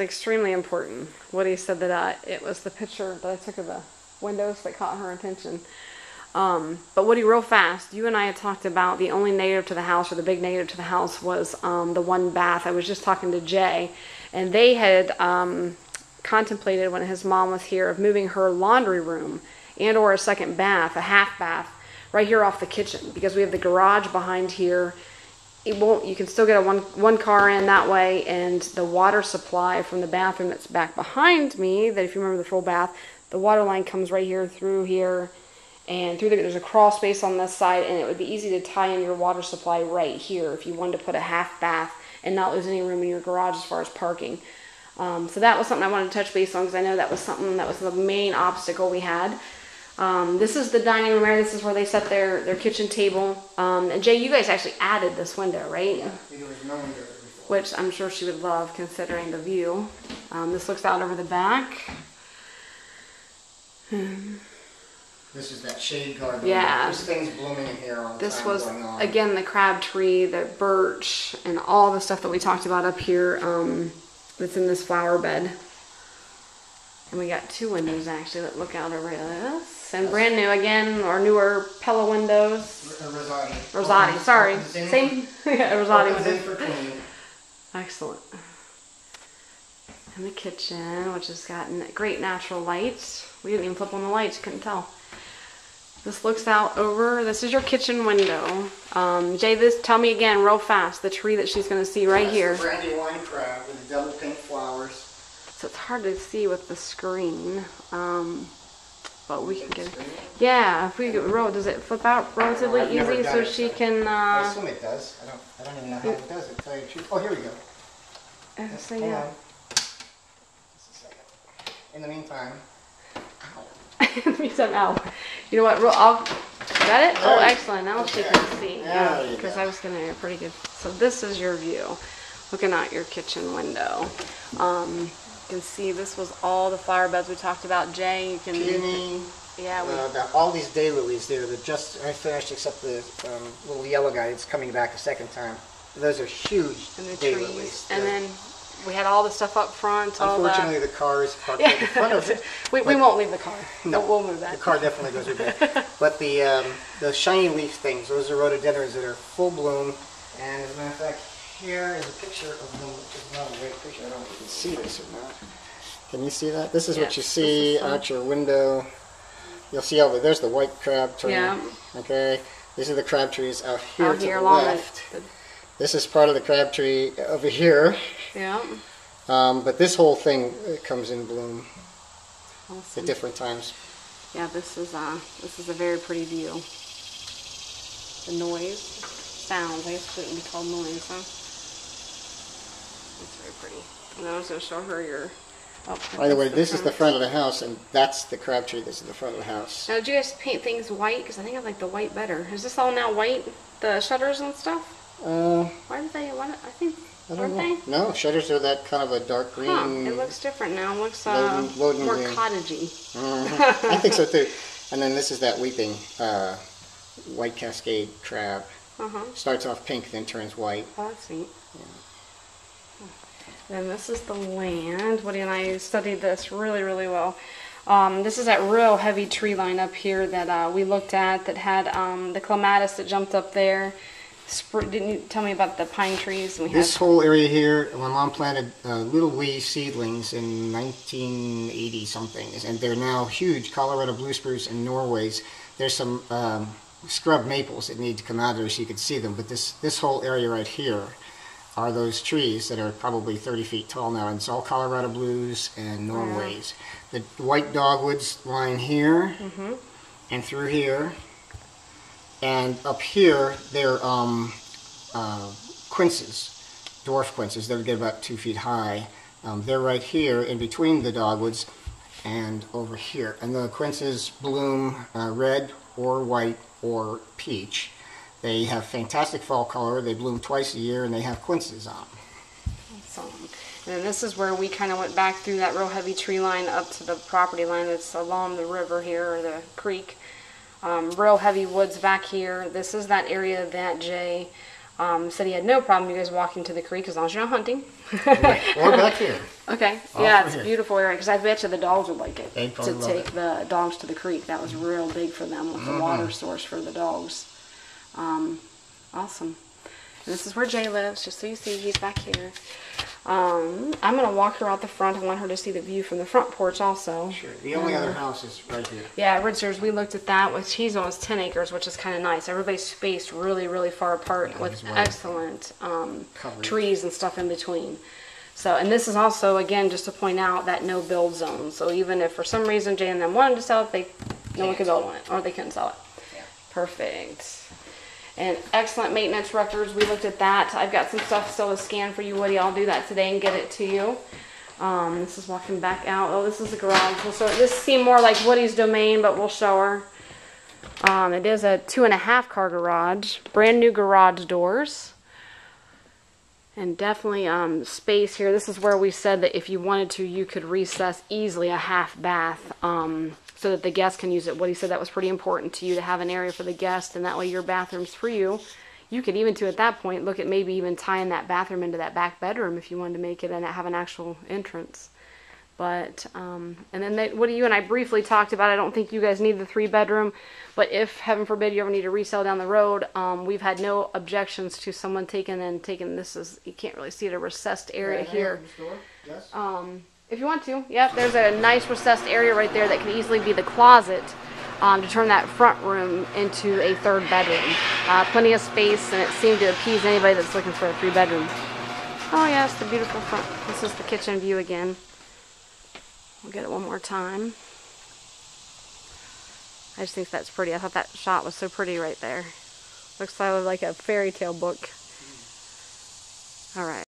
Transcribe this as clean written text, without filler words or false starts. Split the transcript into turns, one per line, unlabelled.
Extremely important. Woody said that it was the picture that I took of the windows that caught her attention. But Woody, real fast, you and I had talked about the only negative to the house, or the big negative to the house, was the one bath. I was just talking to Jay, and they had contemplated when his mom was here of moving her laundry room and or a second bath, a half bath, right here off the kitchen, because we have the garage behind here. It won't, you can still get a one car in that way, and the water supply from the bathroom that's back behind me, that if you remember the full bath, the water line comes right here through here and through there's a crawl space on this side, and it would be easy to tie in your water supply right here if you wanted to put a half bath and not lose any room in your garage as far as parking. So that was something I wanted to touch base on, because I know that was something that was the main obstacle we had. This is the dining room area. This is where they set their kitchen table. And Jay, you guys actually added this window, right?
Yeah, there was no window there before.
Which I'm sure she would love, considering the view. This looks out over the back.
This is that shade garden.
Yeah.
There's things blooming in here all the
this
time
was,
going on.
again, the crab tree, the birch, and all the stuff that we talked about up here that's in this flower bed. And we got two windows, actually, that look out over this. And brand new, again, or newer Pella windows.
Rosati.
Rosati, sorry. Same. Yeah, Rosati. Excellent. And the kitchen, which has gotten great natural light. We didn't even flip on the lights, you couldn't tell. This looks out over, this is your kitchen window. Jay, tell me again real fast, the tree that she's going to see right here.
That's the brandywine crab with the double pink flowers.
So it's hard to see with the screen. But we can get it. Yeah, if we roll, does it flip out relatively easy so she can?
I assume it does. I don't even know how it does it. Tell you the truth. Oh, here we go.
So yeah.
Just a second. In the meantime.
Ow. You know what? Got it? Oh, excellent. Now she can see. Yeah, because I was gonna pretty good. So this is your view, looking out your kitchen window. You can see this was all the flower beds we talked about. Jay, you can.
Peony.
Yeah.
All these daylilies there that just I finished, except the little yellow guy that's coming back a second time. Those are huge daylilies.
And then we had all the stuff up front.
Unfortunately, the car is parked in front of it.
we won't leave the car.
No,
we'll move that.
The car definitely goes with that. But the shiny leaf things, those are rhododendrons that are full bloom. And as a matter of fact, here is a picture of them, which is not a great picture. I don't know if you can see this or not. Can you see that? This is what you see out your window. You'll see over there's the white crab tree. Yeah. Okay. These are the crab trees out here to the left. This is part of the crab tree over here.
Yeah.
But this whole thing comes in bloom at different times.
Yeah, this is a very pretty view. The noise, sounds. I guess it shouldn't be called noise, huh? It's very pretty. And I was going to show her your. Oh,
by the way, this is the front of the house, and that's the crab tree that's in the front of the house.
Now, did you guys paint things white? Because I think I like the white better. Is this all now white? The shutters and stuff? Why did they? I think. Weren't they?
No, shutters are that kind of a dark green.
Huh, it looks different now. It looks more green. Cottagey.
I think so too. And then this is that weeping white cascade crab. Starts off pink, then turns white.
Oh, that's neat. Then this is the land. Woody and I studied this really, really well. This is that real heavy tree line up here that we looked at that had the clematis that jumped up there. Didn't you tell me about the pine trees?
This whole area here, my mom planted little wee seedlings in 1980 something, and they're now huge Colorado blue spruce and Norways. There's some scrub maples that need to come out of there so you can see them, but this whole area right here are those trees that are probably 30 feet tall now, and it's all Colorado blues and Norways. The white dogwoods line here and through here. And up here, they're quinces, dwarf quinces. They would get about 2 feet high. They're right here in between the dogwoods and over here. And the quinces bloom red or white or peach. They have fantastic fall color. They bloom twice a year, and they have quinces on.
Awesome. And then this is where we kind of went back through that real heavy tree line up to the property line that's along the river here, or the creek. Real heavy woods back here. This is that area that Jay said he had no problem you guys walking to the creek as long as you're not hunting.
Right. Or back here.
Okay.
Off
Yeah,
of
it's a
here.
beautiful area because I bet you the dogs would like it
They'd probably
to
love
take
it.
the dogs to the creek. That was real big for them with the water source for the dogs. Awesome. And this is where Jay lives, just so you see, he's back here. I'm going to walk her out the front. I want her to see the view from the front porch also.
Sure. The only other house is right here.
Yeah, Ritzer's, we looked at that, which he's almost 10 acres, which is kind of nice. Everybody's spaced really, really far apart
Yeah,
with
that's right.
excellent
Coverage.
trees and stuff in between. So, and this is also, again, just to point out that no build zone. So even if for some reason Jay and them wanted to sell it, no one could build on it, or they couldn't sell it.
Yeah.
Perfect. And excellent maintenance records. We looked at that. I've got some stuff still to scan for you, Woody. I'll do that today and get it to you. This is walking back out. Oh, this is the garage. We'll show this seemed more like Woody's domain, but we'll show her. It is a 2.5 car garage. Brand new garage doors. And definitely space here. This is where we said that if you wanted to, you could recess easily a half bath so that the guests can use it. What he said that was pretty important to you to have an area for the guest, and that way your bathroom's for you. You could even, at that point, look at maybe even tying that bathroom into that back bedroom if you wanted to make it and have an actual entrance. But, and then what you and I briefly talked about, I don't think you guys need the 3-bedroom, but if, heaven forbid, you ever need to resell down the road, we've had no objections to someone taking, this is, you can't really see it, a recessed area here.
Yes.
If you want to, yep, there's a nice recessed area right there that can easily be the closet to turn that front room into a 3rd bedroom. Plenty of space, and it seemed to appease anybody that's looking for a 3-bedroom. Oh yes, the beautiful front. This is the kitchen view again. We'll get it one more time. I just think that's pretty. I thought that shot was so pretty right there. Looks like a fairy tale book. All right.